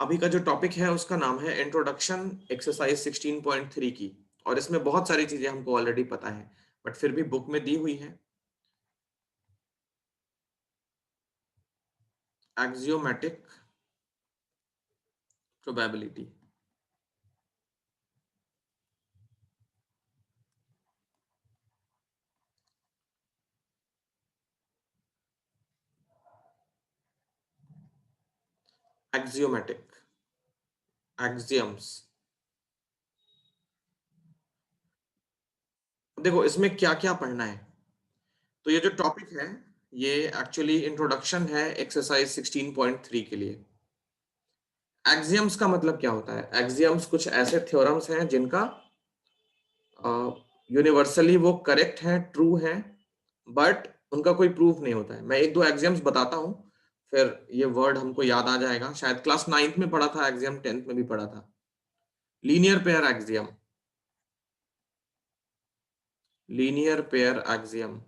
अभी का जो टॉपिक है उसका नाम है इंट्रोडक्शन एक्सरसाइज 16.3 की। और इसमें बहुत सारी चीजें हमको ऑलरेडी पता है, बट फिर भी बुक में दी हुई है। Axiomatic probability. Axiomatic axioms. देखो इसमें क्या क्या पढ़ना है। तो ये जो टॉपिक है ये एक्चुअली इंट्रोडक्शन है एक्सरसाइज 16.3 के लिए। एक्सियम्स का मतलब क्या होता है? एक्सियम्स कुछ ऐसे थ्योरम्स हैं जिनका यूनिवर्सली वो करेक्ट है, ट्रू है, बट उनका कोई प्रूफ नहीं होता है। मैं एक दो एग्जाम्स बताता हूँ, फिर ये वर्ड हमको याद आ जाएगा। शायद क्लास 9th में पढ़ा था, एग्जाम 10th में भी पढ़ा था। Linear pair axiom. Linear pair axiom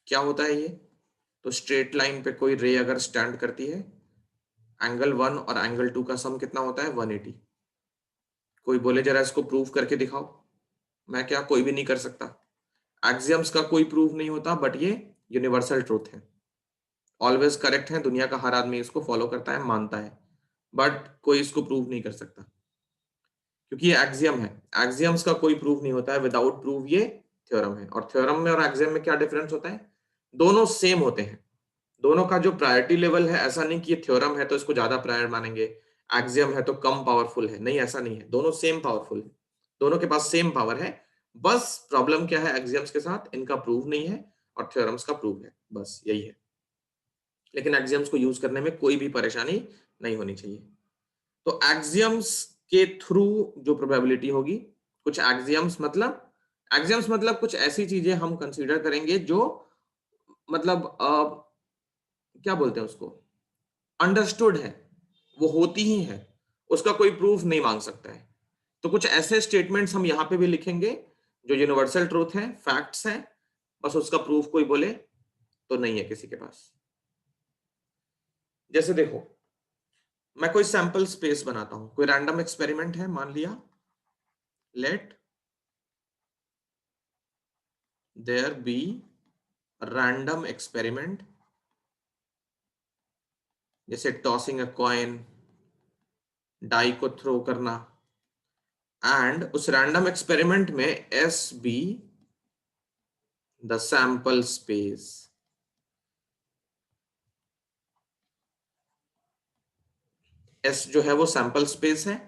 क्या होता है ये? तो स्ट्रेट लाइन पे कोई रे अगर स्टैंड करती है, एंगल 1 और एंगल 2 का सम कितना होता है? 180। कोई बोले जरा इसको प्रूव करके दिखाओ। मैं क्या, कोई भी नहीं कर सकता। एक्सियम्स का कोई प्रूफ नहीं होता, बट ये यूनिवर्सल ट्रूथ है, ऑलवेज करेक्ट है। दुनिया का हर आदमी इसको फॉलो करता है, मानता है, बट कोई इसको प्रूव नहीं कर सकता क्योंकि ये एक्सियम है। एक्सियम्स का कोई प्रूफ नहीं होता है, विदाउट प्रूफ ये थ्योरम है। और थ्योरम में और एक्सियम में क्या डिफरेंस होता है? दोनों सेम होते हैं। दोनों का जो प्रायोरिटी लेवल है, ऐसा नहीं कि ये थ्योरम है तो इसको ज्यादा प्रायर मानेंगे, एक्सियम है तो कम पावरफुल है, नहीं ऐसा नहीं है। दोनों सेम पावरफुल है, दोनों के पास सेम पावर है। बस प्रॉब्लम क्या है एक्सियम्स के साथ? इनका प्रूफ नहीं है और थ्योरम्स का प्रूफ है, बस यही है। लेकिन एक्सियम्स को यूज करने में कोई भी परेशानी नहीं होनी चाहिए। तो एक्सियम्स के थ्रू जो प्रोबेबिलिटी होगी, कुछ एक्सियम्स मतलब कुछ ऐसी चीजें हम कंसीडर करेंगे जो मतलब क्या बोलते हैं उसको, अंडरस्टूड है, वो होती ही है, उसका कोई प्रूफ नहीं मांग सकता है। तो कुछ ऐसे स्टेटमेंट्स हम यहां पे भी लिखेंगे जो यूनिवर्सल ट्रूथ है, फैक्ट्स हैं, बस उसका प्रूफ कोई बोले तो नहीं है किसी के पास। जैसे देखो, मैं कोई सैंपल स्पेस बनाता हूं, कोई रैंडम एक्सपेरिमेंट है, मान लिया let there be random experiment, जैसे टॉसिंग अ कॉइन, डाई को थ्रो करना, एंड उस रैंडम एक्सपेरिमेंट में S be the sample space. S जो है वो सैंपल स्पेस है,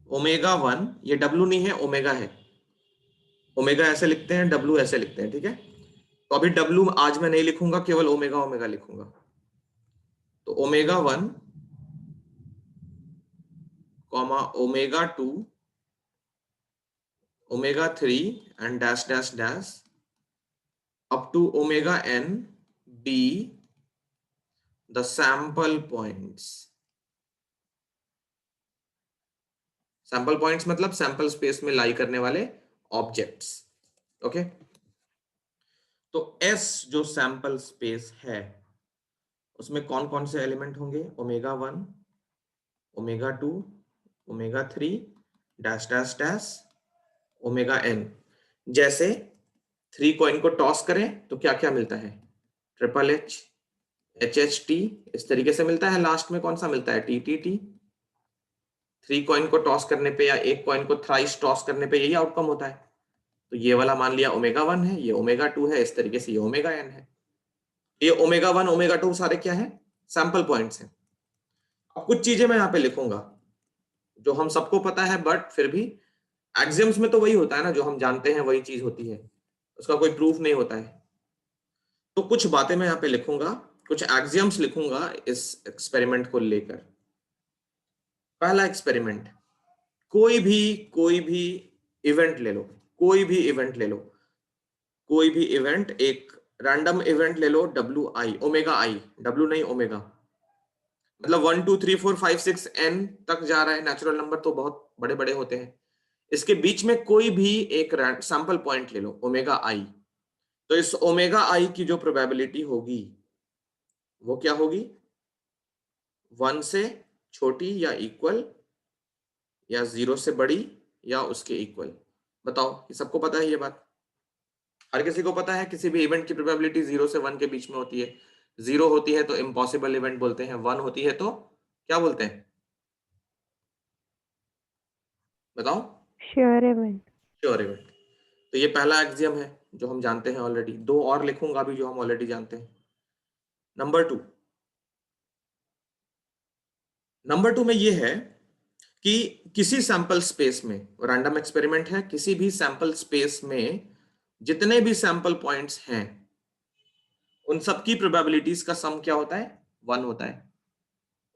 ओमेगा 1, ये डब्लू नहीं है, ओमेगा है। ओमेगा ऐसे लिखते हैं, डब्लू ऐसे लिखते हैं, ठीक है। तो अभी डब्लू आज मैं नहीं लिखूंगा, केवल ओमेगा ओमेगा लिखूंगा। तो omega 1 comma omega 2 omega 3 and dash dash dash up to omega n be the sample points। Sample points मतलब सैंपल स्पेस में लाई करने वाले ऑब्जेक्ट्स। ओके, तो S जो सैंपल स्पेस है उसमें कौन कौन से एलिमेंट होंगे? Omega 1 omega 2 omega 3 dash dash dash omega n। जैसे 3 कॉइन को टॉस करें तो क्या क्या मिलता है? Triple H, H H T, इस तरीके से मिलता है। लास्ट में कौन सा मिलता है? T T T. 3 कॉइन को टॉस करने पे या एक कॉइन को थ्राइस टॉस करने पे यही आउटकम होता है। तो ये वाला मान लिया ओमेगा 1 है, ये ओमेगा 2 है, इस तरीके से ये ओमेगा n है। ये ओमेगा 1 ओमेगा 2 सारे क्या है? सैंपल पॉइंट्स हैं। अब कुछ चीजें मैं यहाँ पे लिखूंगा जो हम सबको पता है, बट फिर भी एक्सियम्स में तो वही होता है ना, जो हम जानते हैं वही चीज होती है, उसका कोई प्रूफ नहीं होता है। तो कुछ बातें मैं यहाँ पे लिखूंगा, कुछ एक्सियम्स लिखूंगा इस एक्सपेरिमेंट को लेकर। पहला एक्सपेरिमेंट, कोई भी इवेंट ले लो, कोई भी इवेंट ले लो, कोई भी इवेंट, एक रैंडम इवेंट ले लो, W I, omega I, W नहीं ओमेगा, मतलब 1 2 3 4 5 6 n तक जा रहा है। नेचुरल नंबर तो बहुत बड़े बड़े होते हैं। इसके बीच में कोई भी एक सैंपल पॉइंट ले लो, ओमेगा आई। तो इस ओमेगा आई की जो प्रोबेबिलिटी होगी वो क्या होगी, 1 से छोटी या इक्वल, या 0 से बड़ी या उसके इक्वल। बताओ, ये सबको पता है ये बात? हर किसी को पता है किसी भी इवेंट की प्रोबेबिलिटी 0 से 1 के बीच में होती है। 0 होती है तो इम्पॉसिबल इवेंट बोलते हैं, 1 होती है तो क्या बोलते हैं, बताओ? Sure event. Sure event. तो ये पहला एक्सियम है जो हम जानते हैं ऑलरेडी। 2 और लिखूंगा अभी जो हम ऑलरेडी जानते हैं। नंबर 2 में ये है कि किसी सैंपल स्पेस में, रैंडम एक्सपेरिमेंट है, किसी भी सैंपल स्पेस में जितने भी सैंपल पॉइंट्स हैं उन सबकी प्रोबेबिलिटीज का सम क्या होता है, 1 होता है।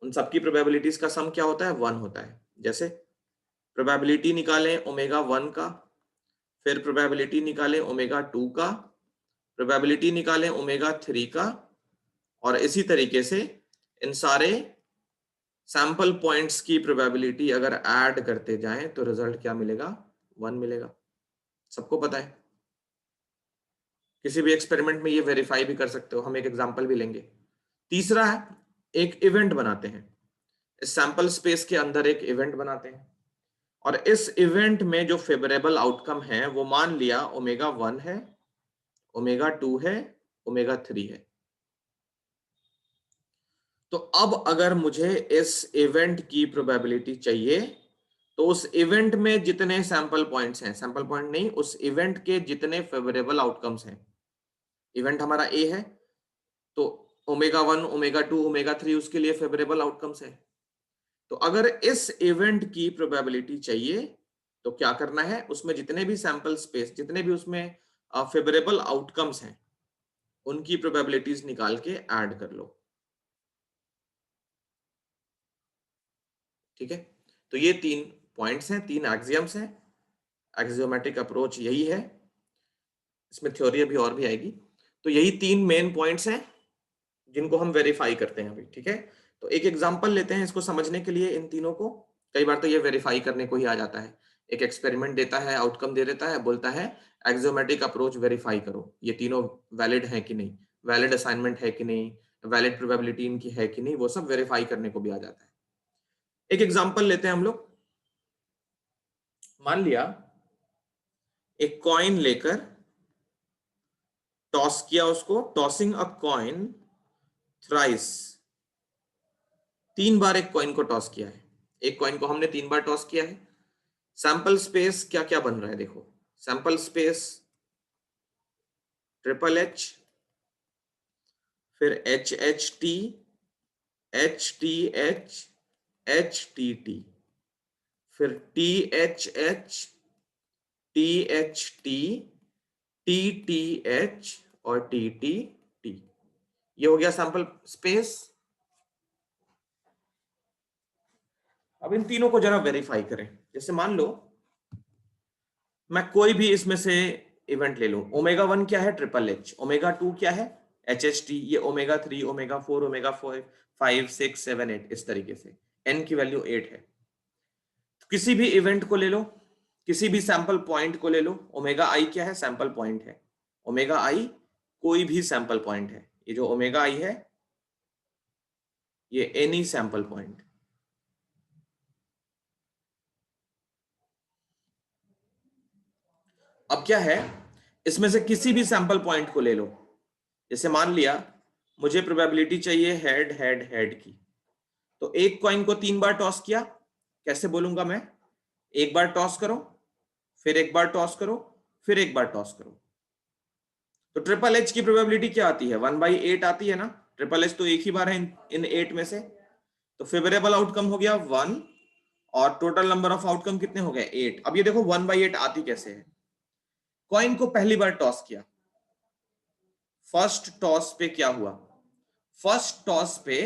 उन सबकी प्रोबेबिलिटीज का सम क्या होता है, 1 होता है। जैसे प्रोबेबिलिटी निकालें ओमेगा 1 का, फिर प्रोबेबिलिटी निकालें ओमेगा 2 का, प्रोबेबिलिटी निकालें ओमेगा 3 का, और इसी तरीके से इन सारे सैंपल पॉइंट्स की प्रोबेबिलिटी अगर ऐड करते जाएं तो रिजल्ट क्या मिलेगा, 1 मिलेगा। सबको पता है। किसी भी एक्सपेरिमेंट में ये वेरीफाई भी कर सकते हो, हम एक एग्जांपल भी लेंगे। तीसरा है, एक इवेंट बनाते हैं, इस सैंपल स्पेस के अंदर एक इवेंट बनाते हैं, और इस इवेंट में जो फेवरेबल आउटकम है वो मान लिया ओमेगा 1 है, ओमेगा 2 है, ओमेगा 3 है। तो अब अगर मुझे इस इवेंट की प्रोबेबिलिटी चाहिए तो उस इवेंट में जितने सैंपल पॉइंट्स हैं, सैंपल पॉइंट नहीं, उस इवेंट के जितने फेवरेबल आउटकम्स हैं, इवेंट हमारा ए है तो ओमेगा 1, ओमेगा 2, ओमेगा 3 उसके लिए फेवरेबल आउटकम्स है। तो अगर इस इवेंट की प्रोबेबिलिटी चाहिए तो क्या करना है, उसमें जितने भी सैंपल स्पेस, जितने भी उसमें फेवरेबल आउटकम्स हैं उनकी प्रोबेबिलिटीज निकाल के ऐड कर लो। ठीक है, तो ये 3 पॉइंट्स हैं, 3 एक्सियम्स हैं। एक्सियोमेटिक अप्रोच यही है, इसमें थ्योरी अभी और भी आएगी। तो यही 3 मेन पॉइंट्स हैं जिनको हम वेरीफाई करते हैं अभी। ठीक है, तो एक एग्जांपल लेते हैं इसको समझने के लिए, इन तीनों को। कई बार तो ये वेरीफाई करने को ही आ जाता है, एक एक्सपेरिमेंट देता है, आउटकम दे देता है, बोलता है एक्सियोमेटिक अप्रोच वेरीफाई करो, ये तीनों वैलिड है कि नहीं, वैलिड असाइनमेंट है कि नहीं, वैलिड प्रोबेबिलिटी इनकी है कि नहीं, वो सब वेरीफाई करने को भी आ जाता है। एक एग्जांपल लेते हैं हम लोग। मान लिया एक कॉइन लेकर टॉस किया उसको, टॉसिंग अ कॉइन थ्राइस, 3 बार एक कॉइन को टॉस किया है। एक कॉइन को हमने 3 बार टॉस किया है। सैंपल स्पेस क्या क्या बन रहा है देखो, सैंपल स्पेस ट्रिपल एच, फिर H H T, H T H, H T T, फिर T H H, T H T, T T H और टी टी टी। ये हो गया सैंपल स्पेस। अब इन तीनों को जरा वेरीफाई करें। जैसे मान लो मैं कोई भी इसमें से इवेंट ले लूं, ओमेगा 1 क्या है, ट्रिपल एच, ओमेगा 2 क्या है, एच एच टी, ये ओमेगा 3, ओमेगा 4, ओमेगा 5, 6, 7, 8, इस तरीके से एन की वैल्यू 8 है। तो किसी भी इवेंट को ले लो, किसी भी सैंपल पॉइंट को ले लो, ओमेगा आई क्या है, सैंपल पॉइंट है, ओमेगा आई कोई भी सैंपल पॉइंट है, ये जो ओमेगा आई है ये एनी सैंपल पॉइंट। अब क्या है, इसमें से किसी भी सैंपल पॉइंट को ले लो। जैसे मान लिया मुझे प्रोबेबिलिटी चाहिए हेड हेड हेड की, तो एक कॉइन को 3 बार टॉस किया। कैसे बोलूंगा मैं, एक बार टॉस करो, फिर एक बार टॉस करो, फिर एक बार टॉस करो। तो ट्रिपल एच की प्रोबेबिलिटी क्या आती है, 1/8 आती है ना। ट्रिपल एच तो एक ही बार है इन 8 में से। तो फेवरेबल आउटकम हो गया 1 और टोटल नंबर ऑफ आउटकम कितने हो गए, 8। अब ये देखो 1/8 आती कैसे है। कॉइन को पहली बार टॉस किया, फर्स्ट टॉस पे क्या हुआ, फर्स्ट टॉस पे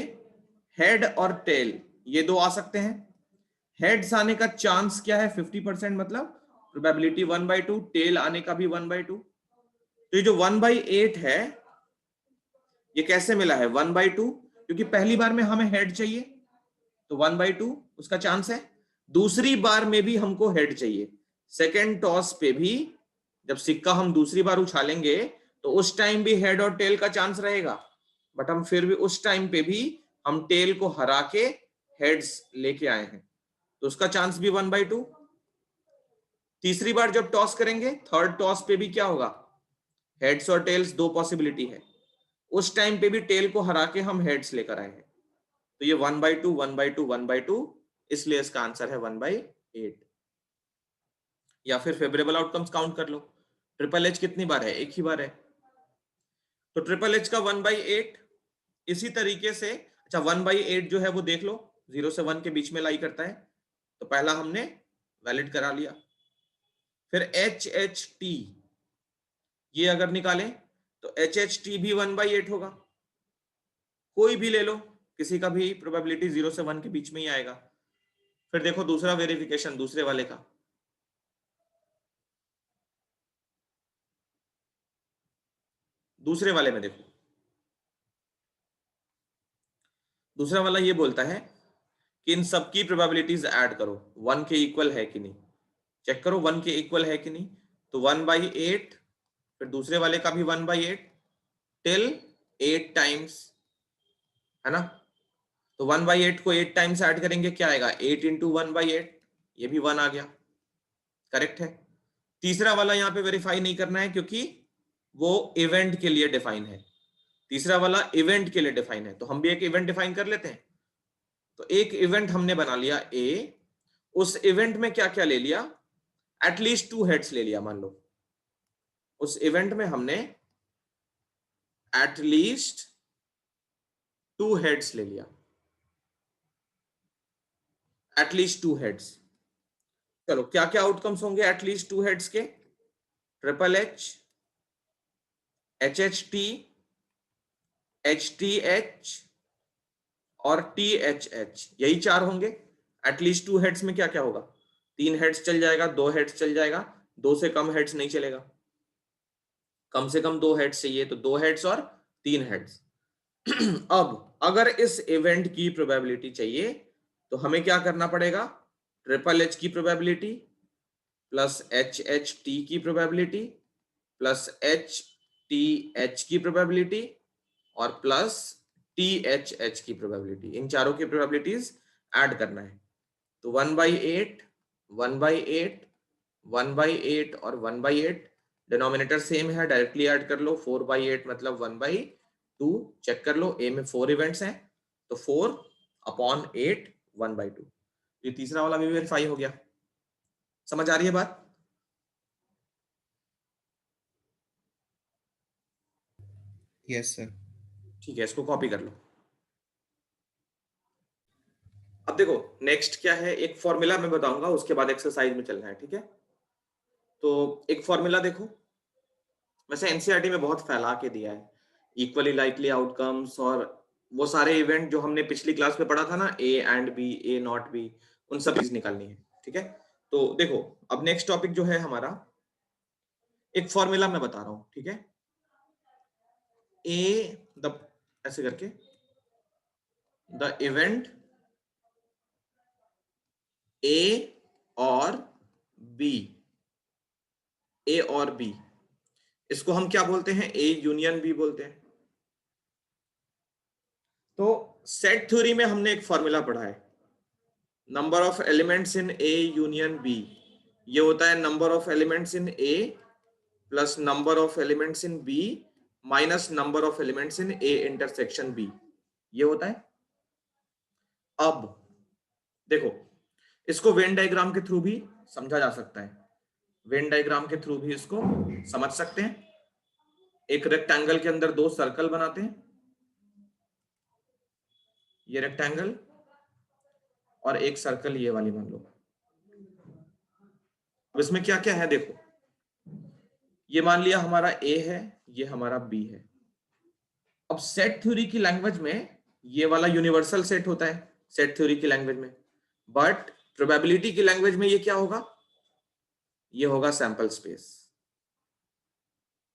हेड और टेल ये दो आ सकते हैं। हेड्स आने का चांस क्या है, 50%, मतलब प्रोबेबिलिटी 1/2, टेल आने का भी 1/2। तो ये जो 1/8 है ये कैसे मिला है, 1/2, क्योंकि पहली बार में हमें हेड चाहिए तो 1/2 उसका चांस है। दूसरी बार में भी हमको हेड चाहिए, सेकेंड टॉस पे भी जब सिक्का हम दूसरी बार उछालेंगे तो उस टाइम भी हेड और टेल का चांस रहेगा, बट हम फिर भी उस टाइम पे भी हम टेल को हरा के हेड्स लेके आए हैं, तो उसका चांस भी 1/2। तीसरी बार जब टॉस करेंगे, थर्ड टॉस पे भी क्या होगा, हेड्स और टेल्स, दो पॉसिबिलिटी है। उस टाइम पे भी टेल को हरा के हम हेड्स लेकर आए हैं, तो ये 1/2 1/2 1/2, इसलिए इसका आंसर है 1/8। या फिर फेवरेबल आउटकम्स काउंट कर लो। ट्रिपल एच कितनी बार है, एक ही बार है, तो ट्रिपल एच का 1/8। इसी तरीके से अच्छा 1/8 जो है वो देख लो, 0 से 1 के बीच में लाई करता है, तो पहला हमने वैलिड करा लिया। फिर एच एच टी, ये अगर निकालें तो एच एच टी भी 1/8 होगा। कोई भी ले लो, किसी का भी प्रोबेबिलिटी 0 से 1 के बीच में ही आएगा। फिर देखो दूसरा वेरिफिकेशन दूसरे वाले का, दूसरे वाले में देखो, दूसरा वाला ये बोलता है कि इन सबकी प्रोबेबिलिटीज ऐड करो, 1 के इक्वल है कि नहीं, चेक करो 1 के इक्वल है कि नहीं। तो 1/8, फिर दूसरे वाले का भी 1/8 टिल 8 टाइम्स, है ना। तो 1/8 को 8 टाइम्स ऐड करेंगे, क्या आएगा, 8 इंटू 1/8, ये भी 1 आ गया, करेक्ट है। तीसरा वाला यहाँ पे वेरीफाई नहीं करना है क्योंकि वो इवेंट के लिए डिफाइन है, तीसरा वाला इवेंट के लिए डिफाइन है, तो हम भी एक इवेंट डिफाइन कर लेते हैं। तो एक इवेंट हमने बना लिया ए, उस इवेंट में क्या क्या ले लिया, एटलीस्ट 2 हेड्स ले लिया, मान लो उस इवेंट में हमने एटलीस्ट 2 हेड्स ले लिया, एटलीस्ट 2 हेड्स। चलो क्या क्या आउटकम्स होंगे एटलीस्ट 2 हेड्स के, triple H, H H T, H T H और टी एच एच, यही 4 होंगे। एटलीस्ट 2 हेड्स में क्या क्या होगा, 3 हेड्स चल जाएगा, 2 हेड्स चल जाएगा, 2 से कम हेड्स नहीं चलेगा, कम से कम 2 हेड्स चाहिए, तो 2 हेड्स और 3 हेड्स। अब अगर इस इवेंट की प्रोबेबिलिटी चाहिए तो हमें क्या करना पड़ेगा, ट्रिपल एच की probability plus H H T की probability plus H T H की प्रोबेबिलिटी और प्लस टी एच एच की प्रोबेबिलिटी, इन चारों की प्रोबेबिलिटीज ऐड करना है। तो 1/8 1/8 1/8 और 1/8, डिनोमिनेटर सेम है, डायरेक्टली ऐड कर लो, 4/8 मतलब 1/2, चेक कर लो, ए में 4 इवेंट्स हैं तो 4/8 1/2। ये तीसरा वाला भी वेरीफाई हो गया, समझ आ रही है बात। Yes sir. ठीक है, इसको कॉपी कर लो। अब देखो नेक्स्ट क्या है, एक फॉर्मूला मैं बताऊंगा, उसके बाद एक्सरसाइज में चलना है, ठीक है। तो एक फॉर्मूला देखो, वैसे एनसीईआरटी में बहुत फैला के दिया है, इक्वली लाइकली आउटकम्स और वो सारे इवेंट जो हमने पिछली क्लास में पढ़ा था ना, A and B, A not B, उन सब चीज निकालनी है, ठीक है। तो देखो अब नेक्स्ट टॉपिक जो है हमारा, एक फॉर्मूला मैं बता रहा हूं, ठीक है। ए द, ऐसे करके, द इवेंट ए और बी, ए और बी, इसको हम क्या बोलते हैं, ए यूनियन बी बोलते हैं। तो सेट थ्योरी में हमने एक फॉर्मूला पढ़ा है, number of elements in A union B, ये होता है number of elements in A plus number of elements in B minus number of elements in A intersection B, ये होता है। अब देखो इसको वेन डायग्राम के थ्रू भी समझा जा सकता है, वेन डायग्राम के थ्रू भी इसको समझ सकते हैं। एक रेक्टेंगल के अंदर 2 सर्कल बनाते हैं, ये रेक्टेंगल और एक सर्कल ये वाली मान लो। अब इसमें क्या क्या है देखो, ये मान लिया हमारा ए है, ये हमारा बी है। अब सेट थ्योरी की लैंग्वेज में ये वाला यूनिवर्सल सेट होता है, सेट थ्योरी की लैंग्वेज में, बट प्रोबेबिलिटी की लैंग्वेज में ये क्या होगा, ये होगा सैंपल स्पेस,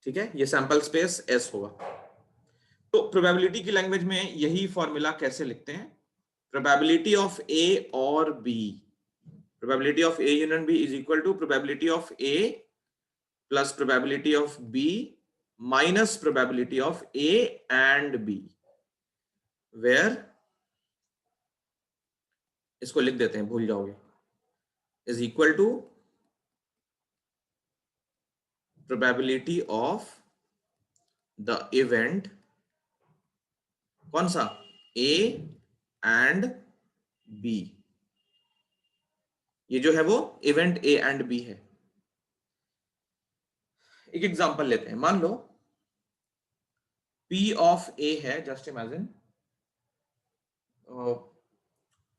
ठीक है, ये सैंपल स्पेस एस होगा। तो प्रोबेबिलिटी की लैंग्वेज में यही फॉर्मूला कैसे लिखते हैं, प्रोबेबिलिटी ऑफ ए और B, probability of A union B is equal to probability of A plus probability of B minus probability of A and B, where, इसको लिख देते हैं, भूल जाओगे, is equal to probability of the event, कौन सा, ए and B. ये जो है वो इवेंट ए एंड बी है। एक एग्जांपल लेते हैं, मान लो P ऑफ ए है, just imagine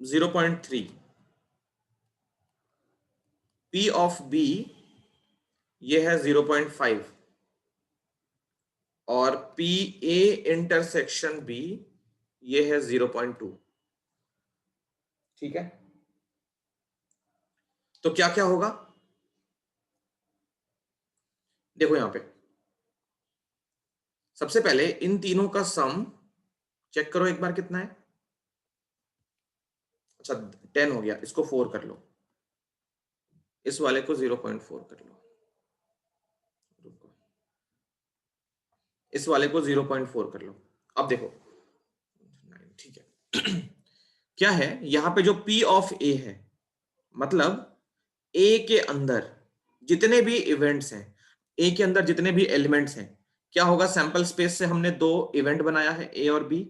0.3, P of B ये है 0.5 और पी ए इंटरसेक्शन बी ये है 0.2। ठीक है, तो क्या क्या होगा, देखो यहां पे सबसे पहले इन तीनों का सम चेक करो एक बार कितना है। अच्छा 10 हो गया, इसको 4 कर लो, इस वाले को 0.4 कर लो, इस वाले को 0.4 कर लो। अब देखो, ठीक है क्या है यहां पे जो P ऑफ ए है, मतलब ए के अंदर जितने भी इवेंट्स हैं, ए के अंदर जितने भी एलिमेंट्स हैं, क्या होगा, सैंपल स्पेस से हमने दो इवेंट बनाया है, ए और बी।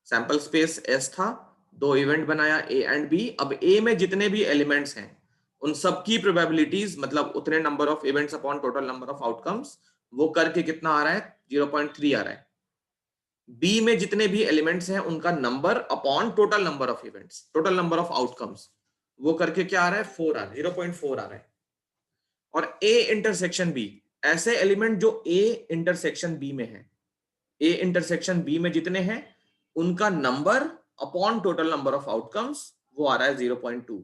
सैंपल स्पेस एस था, दो इवेंट बनाया ए एंड बी। अब ए में जितने भी एलिमेंट्स हैं उन सबकी प्रोबेबिलिटीज, मतलब उतने number of events upon total number of outcomes, वो करके कितना आ रहा है, 0.3 आ रहा है। बी में जितने भी एलिमेंट्स हैं उनका number upon total number of events, total number of outcomes, वो करके क्या आ रहा है, 4 आ रहा है, 0.4 आ रहा है। और ए इंटरसेक्शन बी, ऐसे एलिमेंट जो ए इंटरसेक्शन बी में है, ए इंटरसेक्शन बी में जितने हैं उनका number upon total number of outcomes, वो आ रहा है 0.2।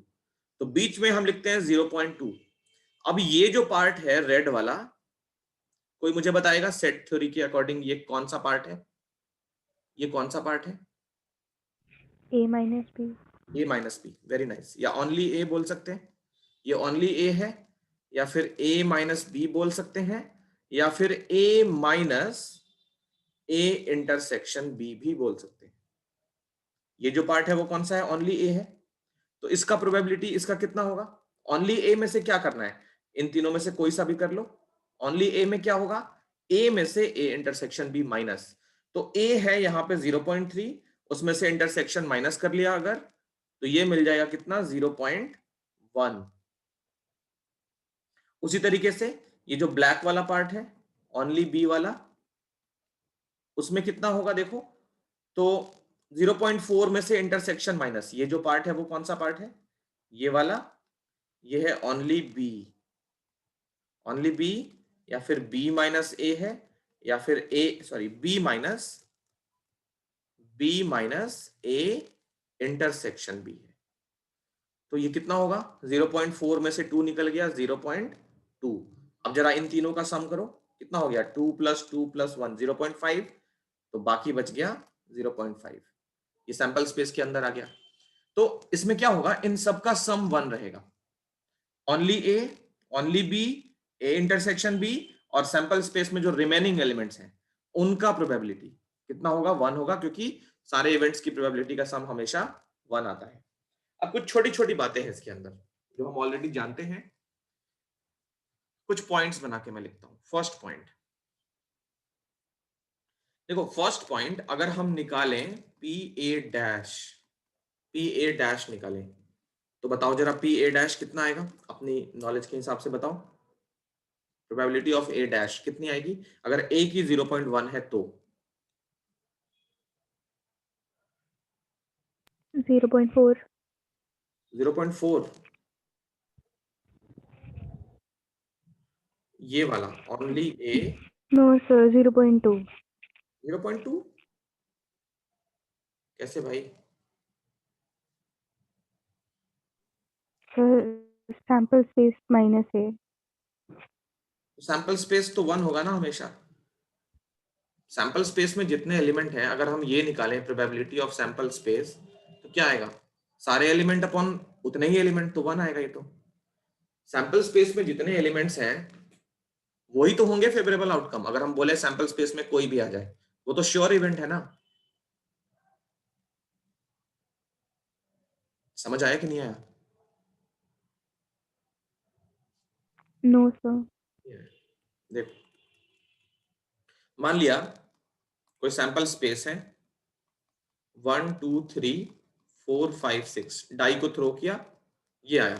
तो बीच में हम लिखते हैं 0.2। अब ये जो पार्ट है रेड वाला, कोई मुझे बताएगा सेट थ्योरी के अकॉर्डिंग ये कौन सा पार्ट है, ये कौन सा पार्ट है, ए माइनस बी। ए माइनस बी, वेरी नाइस। या ओनली ए बोल सकते हैं, ये ओनली ए है, या फिर ए माइनस बी बोल सकते हैं, या फिर ए माइनस ए इंटरसेक्शन बी भी बोल सकते हैं। ये जो पार्ट है वो कौन सा है, ओनली ए है। तो इसका प्रोबेबिलिटी इसका कितना होगा, ओनली ए में से क्या करना है, इन तीनों में से कोई सा भी कर लो। ओनली ए में क्या होगा, ए में से ए इंटरसेक्शन बी माइनस, तो ए है यहां पे 0.3, उसमें से इंटरसेक्शन माइनस कर लिया अगर, तो ये मिल जाएगा कितना, 0.1। उसी तरीके से ये जो ब्लैक वाला पार्ट है ओनली बी वाला, उसमें कितना होगा देखो, तो 0.4 में से इंटरसेक्शन माइनस, ये जो पार्ट है वो कौन सा पार्ट है, ये वाला, ये है ओनली बी, ओनली बी, या फिर बी माइनस ए है, या फिर A sorry B minus A intersection B है। तो ये कितना होगा, 0.4 में से 2 निकल गया, 0.2। अब जरा इन तीनों का सम करो, कितना हो गया, 2 + 2 + 1 0.5, तो बाकी बच गया 0.5, ये सैंपल स्पेस के अंदर आ गया। तो इसमें क्या होगा, इन सबका सम 1 रहेगा, only A, only B, A intersection B, और सैंपल स्पेस में जो रिमेनिंग एलिमेंट्स हैं उनका प्रोबेबिलिटी कितना होगा, 1 होगा, क्योंकि सारे इवेंट्स की प्रोबेबिलिटी का सम हमेशा 1 आता है। अब कुछ छोटी छोटी बातें हैं इसके अंदर जो हम ऑलरेडी जानते हैं, कुछ पॉइंट्स बना के मैं लिखता हूं। फर्स्ट पॉइंट देखो, फर्स्ट पॉइंट अगर हम निकालें पी ए डैश निकालें, तो बताओ जरा पी ए डैश कितना आएगा, अपनी नॉलेज के हिसाब से बताओ, प्रोबेबिलिटी ऑफ ए डैश कितनी आएगी अगर ए की 0.1 है तो, 0.4। 0.4, ये वाला ओनली ए, नो सर, 0.2। 0.2 कैसे भाई, सर सैंपल स्पेस माइनस है। सैंपल स्पेस तो 1 होगा ना हमेशा। सैंपल स्पेस में जितने एलिमेंट हैं, अगर हम ये निकालें प्रोबेबिलिटी ऑफ सैंपल स्पेस, तो क्या आएगा, सारे एलिमेंट अपॉन उतने ही एलिमेंट, तो 1 आएगा। ये तो सैंपल स्पेस में जितने एलिमेंट्स हैं वही तो होंगे फेवरेबल आउटकम। अगर हम बोले सैंपल स्पेस में कोई भी आ जाए, वो तो श्योर इवेंट है ना। समझ आया कि नहीं आया? No sir. देखो, मान लिया कोई सैंपल स्पेस है 1 2 3 4 5 6, डाई को थ्रो किया, ये आया।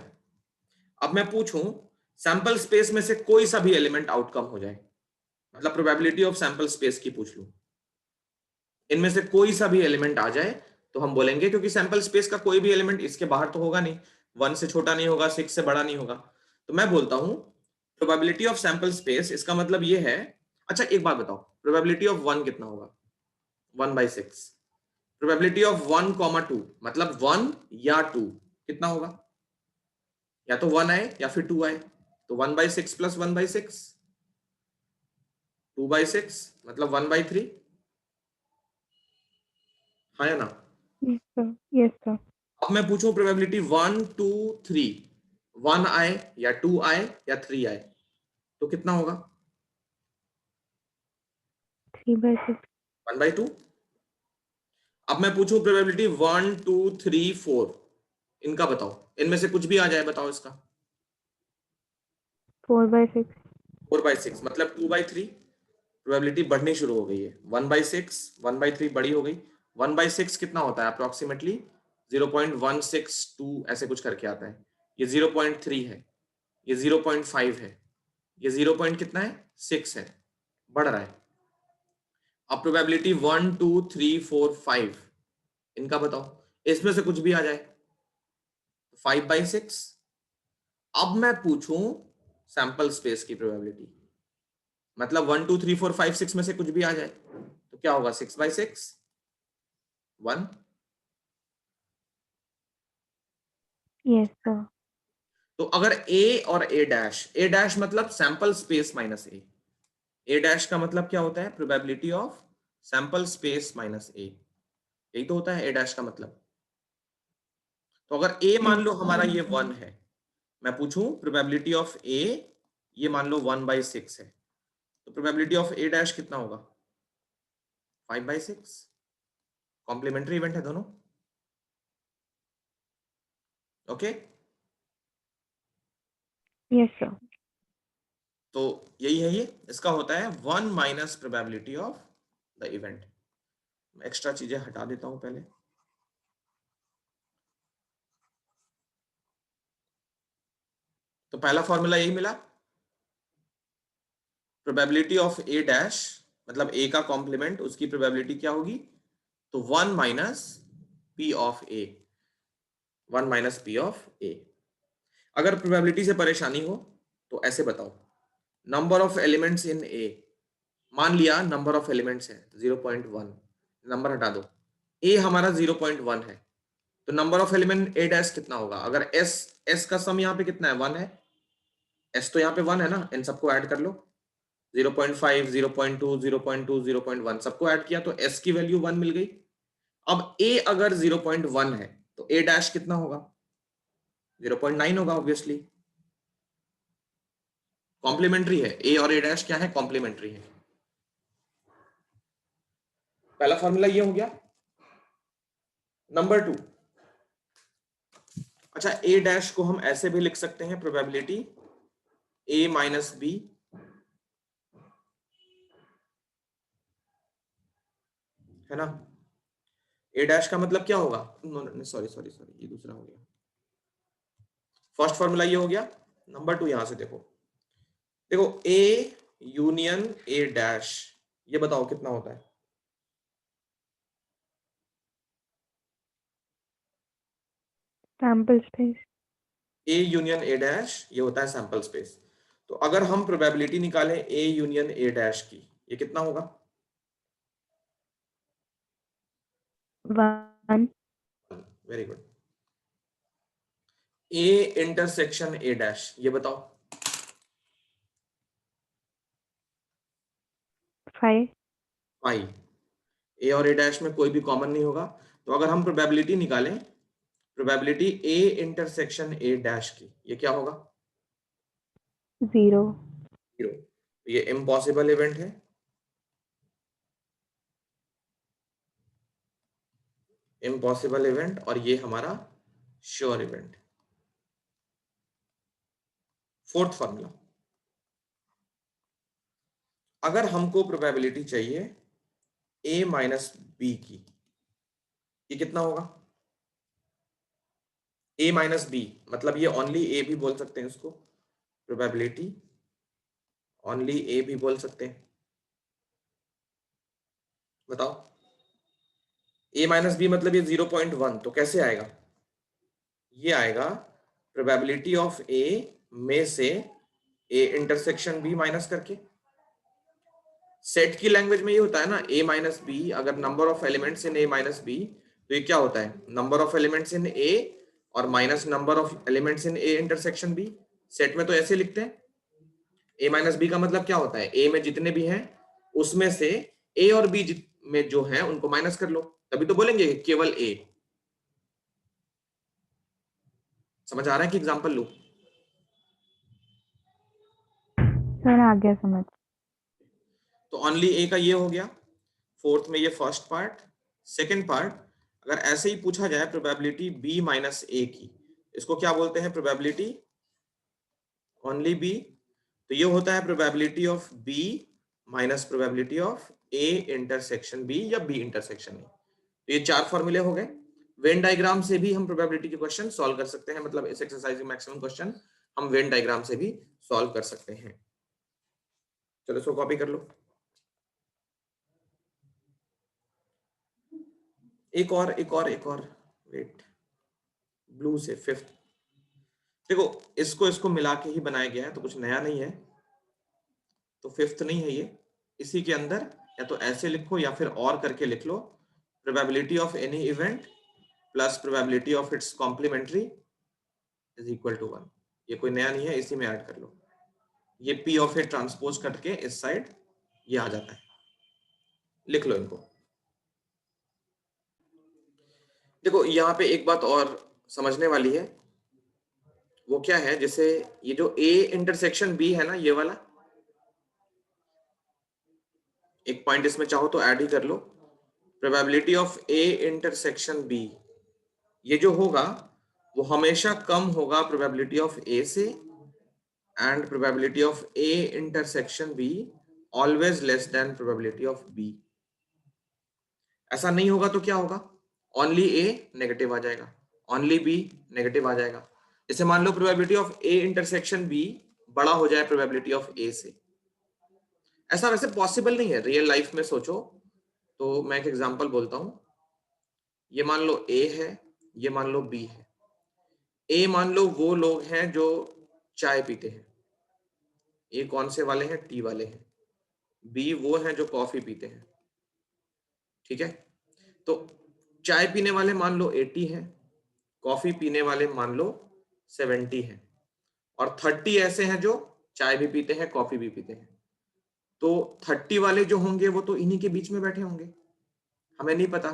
अब मैं पूछूं सैंपल स्पेस में से कोई सा भी एलिमेंट आउटकम हो जाए, मतलब प्रोबेबिलिटी ऑफ सैंपल स्पेस की पूछ लूं, इनमें से कोई सा भी एलिमेंट आ जाए तो हम बोलेंगे, क्योंकि सैंपल स्पेस का कोई भी एलिमेंट इसके बाहर तो होगा नहीं, 1 से छोटा नहीं होगा, 6 से बड़ा नहीं होगा, तो मैं बोलता हूं प्रोबेबिलिटी ऑफ सैंपल स्पेस, इसका मतलब ये है। अच्छा एक बात बताओ, प्रोबेबिलिटी ऑफ 1 कितना होगा? 1/6। प्रोबेबिलिटी ऑफ 1, 2 मतलब 1 या 2 कितना होगा? या तो 1 आए या फिर 2 आए, तो 1/6 प्लस 1/6 2/6 मतलब 1/3, हाँ या ना? Yes sir, yes sir. अब मैं पूछूं प्रोबेबिलिटी 1 2 3, 1 आए या 2 आए या 3 आए, तो कितना होगा? 3/6। 1/2। अब मैं पूछूं प्रोबेबिलिटी 1 2 3 4, इनका बताओ, इनमें से कुछ भी आ जाए, बताओ इसका। 4/6। 4/6 मतलब 2/3, प्रोबेबिलिटी बढ़नी शुरू हो गई है। 1/6 1/3 बड़ी हो गई। 1/6 कितना होता है अप्रोक्सीमेटली? 0.162 ऐसे कुछ करके आता है। ये 0.3 है, ये 0.5 है, ये 0 पॉइंट कितना है? 6 है, बढ़ रहा है। अब प्रोबेबिलिटी 1 2 3 4 5, इनका बताओ, इसमें से कुछ भी आ जाए, 5/6। अब मैं पूछूं सैंपल स्पेस की प्रोबेबिलिटी, मतलब 1 2 3 4 5 6 में से कुछ भी आ जाए, तो क्या होगा? 6/6 1। Yes sir. तो अगर ए और ए डैश मतलब sample space minus A dash का मतलब क्या होता है? Probability of sample space minus A, यही तो होता है ए डैश का मतलब। तो अगर ए मान लो हमारा ये 1 है, मैं पूछूं प्रोबेबिलिटी ऑफ ए, ये मान लो 1/6 है, तो प्रोबेबिलिटी ऑफ ए डैश कितना होगा? 5/6। कॉम्प्लीमेंट्री इवेंट है दोनों, ओके। Yes sir. तो यही है, ये इसका होता है 1 minus probability of the event. Extra चीजें हटा देता हूं पहले। तो पहला फॉर्मूला यही मिला, प्रोबेबिलिटी ऑफ ए डैश मतलब ए का कॉम्प्लीमेंट, उसकी प्रोबेबिलिटी क्या होगी? तो 1 minus P of A, 1 minus P of A. अगर प्रोबेबिलिटी से परेशानी हो तो ऐसे बताओ, number of elements in A, मान लिया नंबर ऑफ एलिमेंट्स है 0.1, नंबर हटा दो, ए हमारा 0.1 है, तो number of element A dash कितना होगा? अगर एस, एस का सम यहाँ पे कितना है? 1 है, एस तो यहाँ पे 1 है ना, इन सबको ऐड कर लो, 0.5 0.2 0.2 0.1 सबको ऐड किया तो एस की वैल्यू 1 मिल गई। अब ए अगर 0.1 है तो ए डैश कितना होगा? 0.9 होगा ऑब्वियसली, कॉम्प्लीमेंट्री है, ए और ए डैश क्या है? कॉम्प्लीमेंट्री है। पहला फॉर्मूला ये हो गया। नंबर 2, अच्छा ए डैश को हम ऐसे भी लिख सकते हैं, प्रोबेबिलिटी ए माइनस बी, है ना। ए डैश का मतलब क्या होगा? सॉरी सॉरी सॉरी, ये दूसरा हो गया। फर्स्ट फॉर्मूला ये हो गया। नंबर 2 यहां से देखो, देखो ए यूनियन ए डैश, ये बताओ कितना होता है? Sample space. A union A dash ये होता है सैंपल स्पेस। तो अगर हम प्रोबेबिलिटी निकालें ए यूनियन ए डैश की, ये कितना होगा? 1। Very good. A intersection A dash, ये बताओ? 5। पाई। ए और ए डैश में कोई भी कॉमन नहीं होगा, तो अगर हम प्रोबेबिलिटी निकालें, probability A intersection A dash की, ये क्या होगा? 0। 0। ये इम्पॉसिबल इवेंट है, इम्पॉसिबल इवेंट, और ये हमारा श्योर इवेंट। फोर्थ फॉर्मूला, अगर हमको प्रोबेबिलिटी चाहिए a माइनस बी की, ये कितना होगा? a माइनस बी मतलब ये ओनली a भी बोल सकते हैं इसको, प्रोबेबिलिटी ओनली a भी बोल सकते हैं। बताओ, a माइनस बी मतलब ये 0.1, तो कैसे आएगा? ये आएगा प्रोबेबिलिटी ऑफ a में से a इंटरसेक्शन b माइनस करके। सेट की लैंग्वेज में ये होता है ना, a माइनस बी, अगर number of elements in a minus B, तो ये क्या होता है? Number of elements in a और minus number of elements in a intersection b। Set में तो ऐसे लिखते हैं। a माइनस बी का मतलब क्या होता है? a में जितने भी हैं उसमें से a और b में जो है उनको माइनस कर लो, तभी तो बोलेंगे केवल a। समझ आ रहा है कि एग्जांपल लो? सर आ गया समझ। तो ओनली a का ये हो गया। फोर्थ में ये फर्स्ट पार्ट। सेकंड पार्ट, अगर ऐसे ही पूछा जाए प्रोबेबिलिटी b माइनस ए की, इसको क्या बोलते हैं? Probability only b। तो ये होता है probability of b minus probability of a intersection b या b इंटरसेक्शन a। तो ये चार फॉर्मूले हो गए। वेन डायग्राम से भी हम प्रोबेबिलिटी के क्वेश्चन सॉल्व कर सकते हैं, मतलब इस एक्सरसाइज में मैक्सिमम क्वेश्चन हम वेन डायग्राम से भी सॉल्व कर सकते हैं। चलो इसको कॉपी कर लो। एक और वेट, ब्लू से फिफ्थ। देखो, इसको इसको मिला के ही बनाया गया है, तो कुछ नया नहीं है, तो फिफ्थ नहीं है ये। इसी के अंदर या तो ऐसे लिखो या फिर और करके लिख लो, probability of any event plus probability of its complementary is equal to 1। ये कोई नया नहीं है, इसी में ऐड कर लो। ये पी ऑफ ए ट्रांसपोज करके इस साइड ये आ जाता है, लिख लो इनको। देखो यहाँ पे एक बात और समझने वाली है, वो क्या है? जैसे ये जो ए इंटरसेक्शन बी है ना, ये वाला, एक पॉइंट इसमें चाहो तो ऐड ही कर लो। Probability of A intersection B, ये जो होगा वो हमेशा कम होगा प्रोबेबिलिटी ऑफ ए से, and probability of A intersection B always less than probability of B. ऐसा नहीं होगा तो क्या होगा? ओनली ए नेगेटिव आ जाएगा, ओनली बी नेगेटिव आ जाएगा। जैसे मान लो probability of A intersection B बड़ा हो जाए प्रोबेबिलिटी ऑफ ए से। ऐसा वैसे पॉसिबल नहीं है रियल लाइफ में, सोचो तो। मैं एक एग्जांपल बोलता हूं। ये मान लो ए है, ये मान लो बी है। ए मान लो वो लोग हैं जो चाय पीते हैं, ए कौन से वाले हैं? टी वाले हैं। बी वो हैं जो कॉफी पीते हैं, ठीक है? तो चाय पीने वाले मान लो 80 हैं, कॉफी पीने वाले मान लो 70 हैं, और 30 ऐसे हैं जो चाय भी पीते हैं कॉफी भी पीते हैं। तो 30 वाले जो होंगे वो तो इन्हीं के बीच में बैठे होंगे, हमें नहीं पता।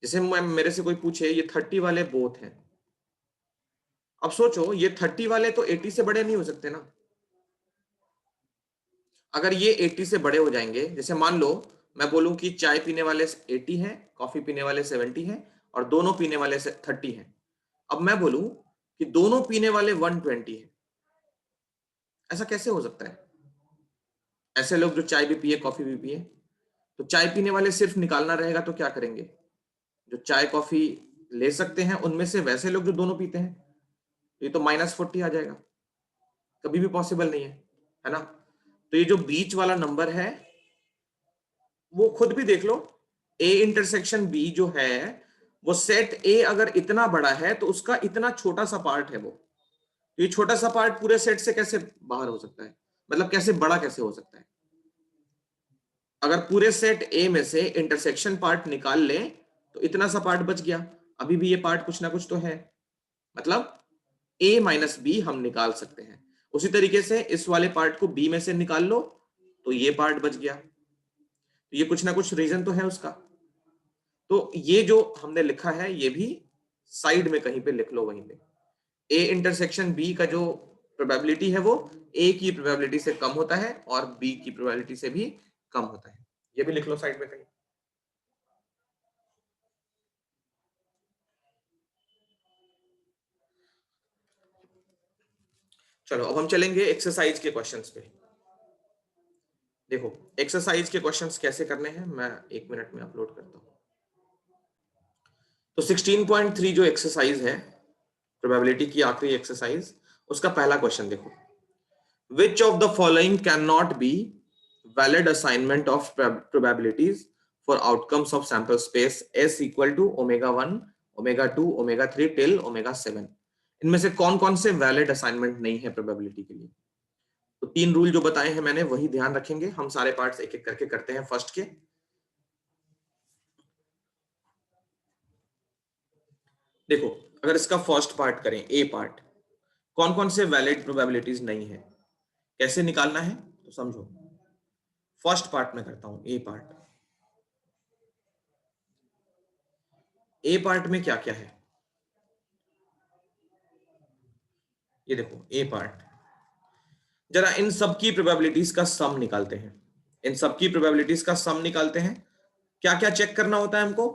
जैसे मेरे से कोई पूछे ये 30 वाले बोथ हैं, अब सोचो ये 30 वाले तो 80 से बड़े नहीं हो सकते ना। अगर ये 80 से बड़े हो जाएंगे, जैसे मान लो मैं बोलूं कि चाय पीने वाले 80 हैं, कॉफी पीने वाले 70 हैं, और दोनों पीने वाले 30 हैं। अब मैं बोलूं कि दोनों पीने वाले 120 हैं, ऐसा कैसे हो सकता है? ऐसे लोग जो चाय भी पिए कॉफी भी पिए, तो चाय पीने वाले सिर्फ निकालना रहेगा तो क्या करेंगे? जो चाय कॉफी ले सकते हैं उनमें से वैसे लोग जो दोनों पीते हैं, ये तो -40 आ जाएगा, कभी भी पॉसिबल नहीं है ना? तो ये जो बीच वाला नंबर है वो खुद भी देख लो, ए इंटरसेक्शन बी जो है वो सेट ए अगर इतना बड़ा है तो उसका इतना छोटा सा पार्ट है वो। तो ये छोटा सा पार्ट पूरे सेट से कैसे बाहर हो सकता है? मतलब कैसे बड़ा कैसे हो सकता है? अगर पूरे सेट ए में से इंटरसेक्शन पार्ट निकाल ले तो इतना सा पार्ट बच गया, अभी भी ये पार्ट कुछ ना कुछ तो है, मतलब a माइनस बी हम निकाल सकते हैं। उसी तरीके से इस वाले पार्ट को b में से निकाल लो तो ये पार्ट बच गया, तो ये कुछ ना कुछ रीजन तो है उसका। तो ये जो हमने लिखा है ये भी साइड में कहीं पे लिख लो, वहीं पे a इंटरसेक्शन b का जो प्रोबेबिलिटी है वो a की प्रोबेबिलिटी से कम होता है और b की प्रोबेबिलिटी से भी कम होता है, ये भी लिख लो साइड में कहीं। चलो अब हम चलेंगे एक्सरसाइज के क्वेश्चंस पे। देखो एक्सरसाइज के क्वेश्चंस कैसे करने हैं मैं 1 मिनट में अपलोड करता हूं। तो 16.3 जो एक्सरसाइज है प्रोबेबिलिटी की आखिरी एक्सरसाइज, उसका पहला क्वेश्चन देखो, which of the following can not be valid assignment of probabilities for outcomes of sample space S equal to ω1 ω2 ω3 till ω7। इनमें से कौन कौन से वैलिड असाइनमेंट नहीं है प्रोबेबिलिटी के लिए? तो 3 रूल जो बताए हैं मैंने वही ध्यान रखेंगे। हम सारे पार्ट्स एक एक करके करते हैं। फर्स्ट के देखो, अगर इसका फर्स्ट पार्ट करें, ए पार्ट, कौन कौन से वैलिड प्रोबेबिलिटीज नहीं है, कैसे निकालना है तो समझो। फर्स्ट पार्ट में करता हूं, ए पार्ट। ए पार्ट में क्या क्या है ये देखो। ए पार्ट, जरा इन सब की प्रोबेबिलिटीज का सम निकालते हैं। इन सब की प्रोबेबिलिटीज का सम निकालते हैं। क्या क्या चेक करना होता है हमको?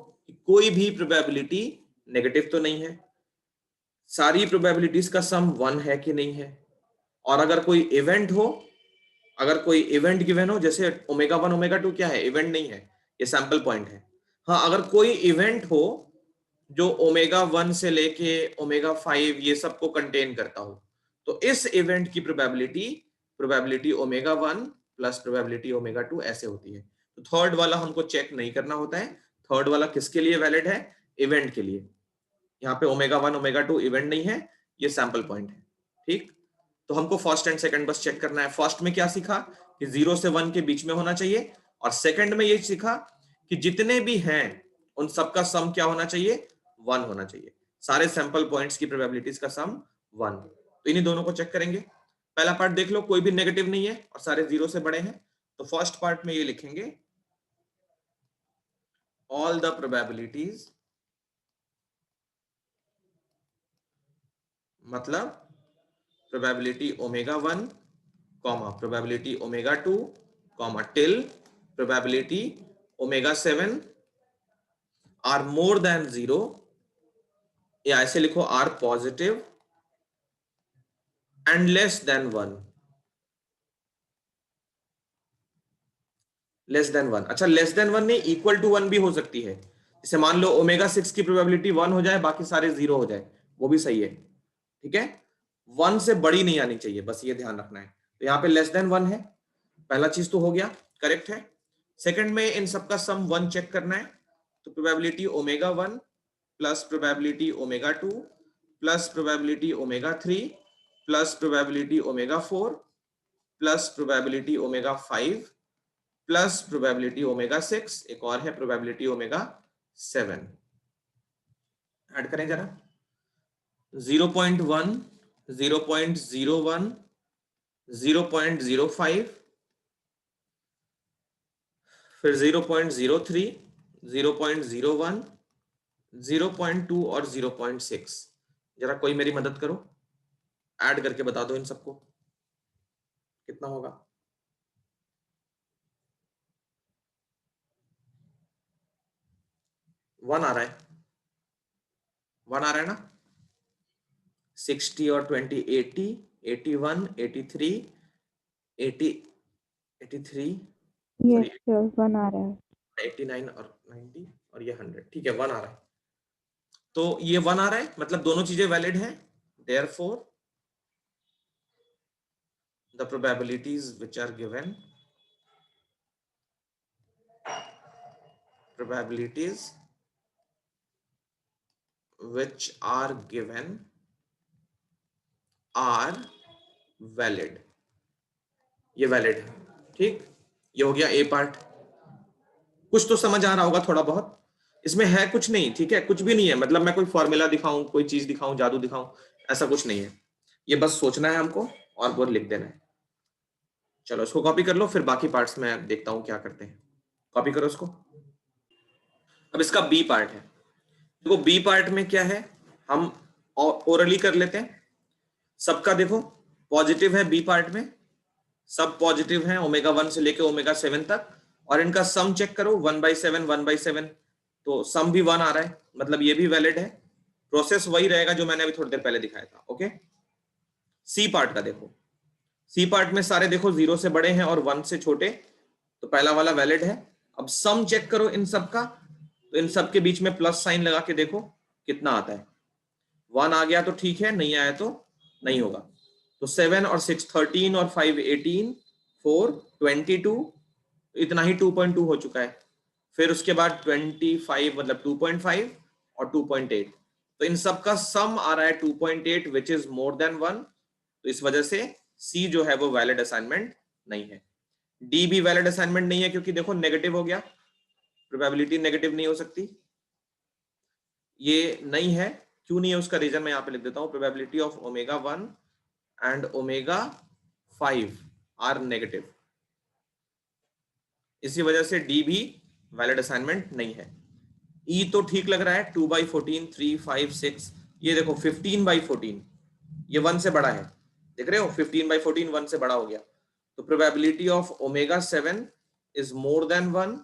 कोई भी प्रोबेबिलिटी नेगेटिव तो नहीं है, सारी प्रोबेबिलिटीज का सम 1 है कि नहीं है, और अगर कोई इवेंट हो, अगर कोई इवेंट गिवन हो, जैसे ω1 ω2 क्या है? इवेंट नहीं है, ये सैंपल पॉइंट है। हाँ, अगर कोई इवेंट हो जो ω1 से लेके ω5 ये सब को कंटेन करता हो, तो इस इवेंट की प्रोबेबिलिटी ω1 प्लस प्रोबेबिलिटी ω2 ऐसे होती है। तो थर्ड वाला हमको चेक नहीं करना होता है। थर्ड वाला किसके लिए वैलिड है? इवेंट के लिए। यहाँ पे ω1 ω2 इवेंट नहीं है, ये सैंपल पॉइंट है। ठीक, तो हमको फर्स्ट एंड सेकंड बस चेक करना है। फर्स्ट में क्या सीखा कि 0 से 1 के बीच में होना चाहिए, और सेकंड में ये सीखा कि जितने भी हैं उन सबका सम क्या होना चाहिए? 1 होना चाहिए। सारे सैंपल पॉइंट्स की प्रोबेबिलिटीज का सम 1। तो इन्हीं दोनों को चेक करेंगे। पहला पार्ट देख लो, कोई भी नेगेटिव नहीं है और सारे 0 से बड़े हैं। तो फर्स्ट पार्ट में ये लिखेंगे, ऑल द प्रोबेबिलिटीज, मतलब probability ω1 comma probability ω2 comma till probability ω7 are more than 0, या ऐसे लिखो are positive and less than 1। Less than 1, अच्छा लेस देन 1 नहीं, इक्वल टू 1 भी हो सकती है। जैसे मान लो ω6 की प्रोबेबिलिटी 1 हो जाए, बाकी सारे 0 हो जाए, वो भी सही है। ठीक है, 1 से बड़ी नहीं आनी चाहिए, बस ये ध्यान रखना है। तो यहाँ पे लेस देन 1 है, पहला चीज तो हो गया, करेक्ट है। सेकंड में इन सबका सम 1 चेक करना है। तो probability ω1 plus probability ω2 plus probability ω3 plus probability ω4 plus probability ω5 plus probability ω6, एक और है प्रोबेबिलिटी ω7। ऐड करें जरा, 0.1 0.01 0.05 फिर 0.03 0.01 0.2 और 0.6। जरा कोई मेरी मदद करो, ऐड करके बता दो इन सबको कितना होगा। वन आ रहा है, 1 आ रहा है ना? 60 और 20 80 81 83 80 83 यस सॉरी सर 1 आ रहा है। 89 और 90 और ये 100। ठीक है, 1 आ रहा है। तो ये 1 आ रहा है, मतलब दोनों चीजें वैलिड हैं। Therefore the probabilities which are given, probabilities which are given are valid, ये वैलिड है। ठीक, ये हो गया ए पार्ट। कुछ तो समझ आ रहा होगा थोड़ा बहुत, इसमें है कुछ नहीं। ठीक है, कुछ भी नहीं है, मतलब मैं कोई फॉर्मूला दिखाऊं, कोई चीज दिखाऊं, जादू दिखाऊं, ऐसा कुछ नहीं है। ये बस सोचना है हमको और वो लिख देना है। चलो इसको कॉपी कर लो, फिर बाकी पार्ट्स में देखता हूं क्या करते हैं। कॉपी करो इसको। अब इसका बी पार्ट है। देखो बी पार्ट में क्या है, हम ओरली कर लेते हैं। सबका देखो पॉजिटिव है बी पार्ट में, सब पॉजिटिव है ω1 से लेके ω7 तक, और इनका सम चेक करो 1/7 1/7, तो सम भी 1 आ रहा है, मतलब ये भी वैलिड है। प्रोसेस वही रहेगा जो मैंने अभी थोड़ी देर पहले दिखाया था। ओके, सी पार्ट का देखो, सी पार्ट में सारे देखो 0 से बड़े हैं और 1 से छोटे, तो पहला वाला वैलिड है। अब सम चेक करो इन सब का, तो इन सब के बीच में प्लस साइन लगा के देखो कितना आता है। 1 आ गया तो ठीक है, नहीं आया तो नहीं होगा। तो 7 और 6 13 और 5 18, 4 22, इतना ही 2.2 हो चुका है। फिर उसके बाद 25 मतलब 2.5 और 2.8, तो इन सब का सम आ रहा है 2.8 विच इज मोर देन 1। तो इस वजह से सी जो है वो वैलिड असाइनमेंट नहीं है। डी भी वैलिड असाइनमेंट नहीं है क्योंकि देखो नेगेटिव हो गया, प्रोबेबिलिटी नेगेटिव नहीं हो सकती, ये नहीं है। क्यों नहीं है उसका रीजन मैं यहाँ पे लिख देता हूँ, probability of omega 1 and omega 5 are negative, इसी वजह से डी भी वैलिड असाइनमेंट नहीं है। ई तो ठीक लग रहा है, 2/14 3 5 6, ये देखो 15/14, ये 1 से बड़ा है, देख रहे हो 15/14 1 से बड़ा हो गया, तो probability of omega 7 is more than 1,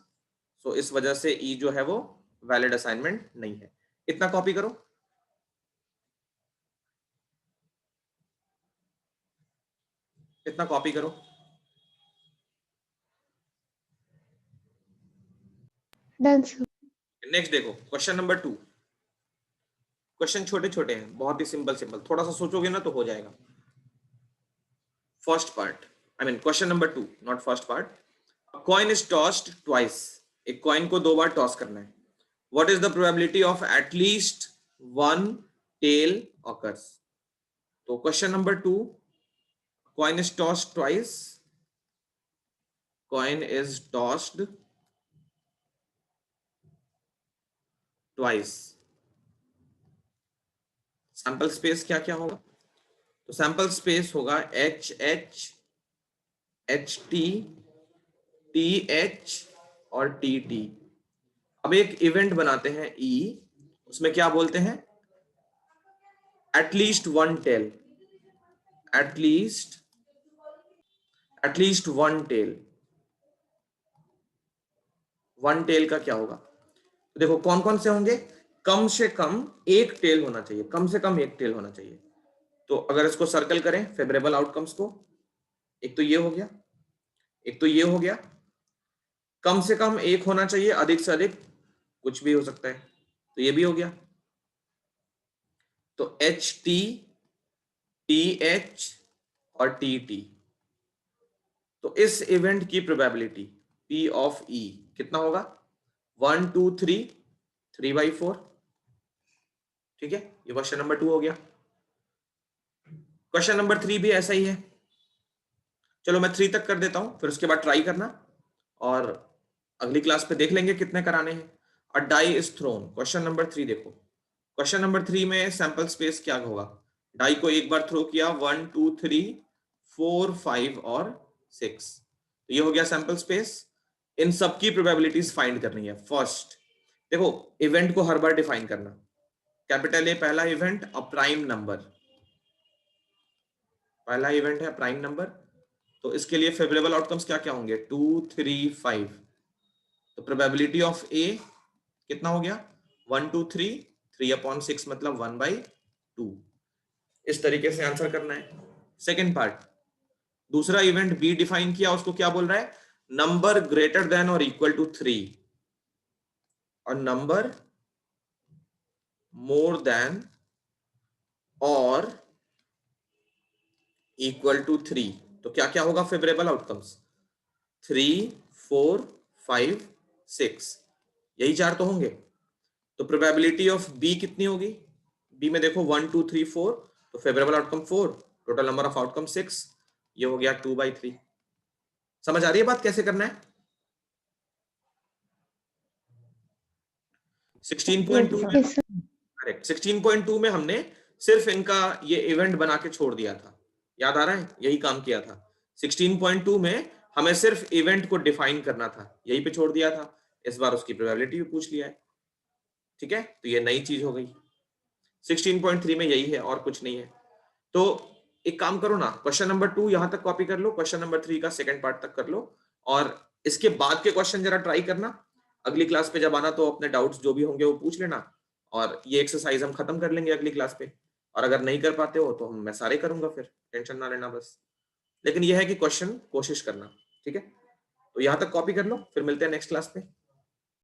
सो इस वजह से ई जो है वो वैलिड असाइनमेंट नहीं है। इतना कॉपी करो, इतना कॉपी करो। Done sir. नेक्स्ट देखो क्वेश्चन नंबर 2। क्वेश्चन छोटे छोटे हैं, बहुत ही सिंपल सिंपल, थोड़ा सा सोचोगे ना तो हो जाएगा। First part, I mean question number 2, not first part. Coin is tossed twice, एक कॉइन को 2 बार टॉस करना है। What is the probability of at least 1 tail occurs. तो question number 2, coin is tossed twice, coin is tossed twice, sample space क्या क्या होगा, तो सैंपल स्पेस होगा H H, H T, T H और टी टी। अब एक इवेंट बनाते हैं ई, उसमें क्या बोलते हैं, at least 1 tail, at least 1 tail. 1 tail का क्या होगा, तो देखो कौन कौन से होंगे, कम से कम एक टेल होना चाहिए, कम से कम एक टेल होना चाहिए। तो अगर इसको सर्कल करें फेवरेबल आउटकम्स को, एक तो ये हो गया, एक तो ये हो गया, कम से कम एक होना चाहिए, अधिक से अधिक कुछ भी हो सकता है, तो ये भी हो गया। तो एच टी, टी एच और टी टी, तो इस इवेंट की प्रोबेबिलिटी P ऑफ E कितना होगा, 1 2 3 3/4। ठीक है, ये क्वेश्चन नंबर 2 हो गया। क्वेश्चन नंबर 3 भी ऐसा ही है, चलो मैं 3 तक कर देता हूं, फिर उसके बाद ट्राई करना और अगली क्लास पे देख लेंगे कितने कराने हैं। A die is thrown, question number 3 देखो, क्वेश्चन नंबर 3 में सैंपल स्पेस क्या होगा, डाई को एक बार थ्रो किया, 1 2 3 4 5 और 6, तो ये हो गया सैंपल स्पेस। इन सब की प्रोबेबिलिटीज फाइंड करनी है। फर्स्ट देखो, इवेंट को हर बार डिफाइन करना, कैपिटल ए पहला इवेंट, अ प्राइम नंबर, पहला इवेंट है प्राइम नंबर, तो इसके लिए फेवरेबल आउटकम्स क्या क्या होंगे, 2 3 5, तो प्रोबेबिलिटी ऑफ ए कितना हो गया, 1 2 3 3/6 मतलब 1/2। इस तरीके से आंसर करना है। सेकेंड पार्ट, दूसरा इवेंट बी डिफाइन किया, उसको क्या बोल रहा है, नंबर ग्रेटर देन और इक्वल टू 3 और नंबर मोर देन और इक्वल टू 3, तो क्या क्या होगा फेवरेबल आउटकम्स, 3 4 5 6, यही 4 तो होंगे। तो प्रोबेबिलिटी ऑफ बी कितनी होगी, बी में देखो 1 2 3 4, तो favourable outcome 4, total number of outcome 6, ये हो गया 2/3। समझ आ रही है बात कैसे करना है। 16.2 में, करेक्ट, 16.2 में हमने सिर्फ इनका ये इवेंट बना के छोड़ दिया था, याद आ रहा है, यही काम किया था। 16.2 में हमें सिर्फ इवेंट को डिफाइन करना था, यहीं पे छोड़ दिया था। इस बार उसकी प्रोबेबिलिटी भी पूछ लिया है, ठीक है, तो ये नई चीज हो गई। 16.3 में यही है और कुछ नहीं है। तो एक काम करो ना, क्वेश्चन नंबर 2 यहां तक कॉपी कर लो, क्वेश्चन नंबर 3 का सेकंड पार्ट तक कर लो, और इसके बाद के क्वेश्चन जरा ट्राई करना। अगली क्लास पे जब आना तो अपने डाउट्स जो भी होंगे वो पूछ लेना, और ये एक्सरसाइज हम खत्म कर लेंगे अगली क्लास पे। और अगर नहीं कर पाते हो तो मैं सारे करूंगा, फिर टेंशन ना लेना बस। लेकिन यह है कि क्वेश्चन कोशिश करना, ठीक है। तो यहाँ तक कॉपी कर लो, फिर मिलते हैं नेक्स्ट क्लास में।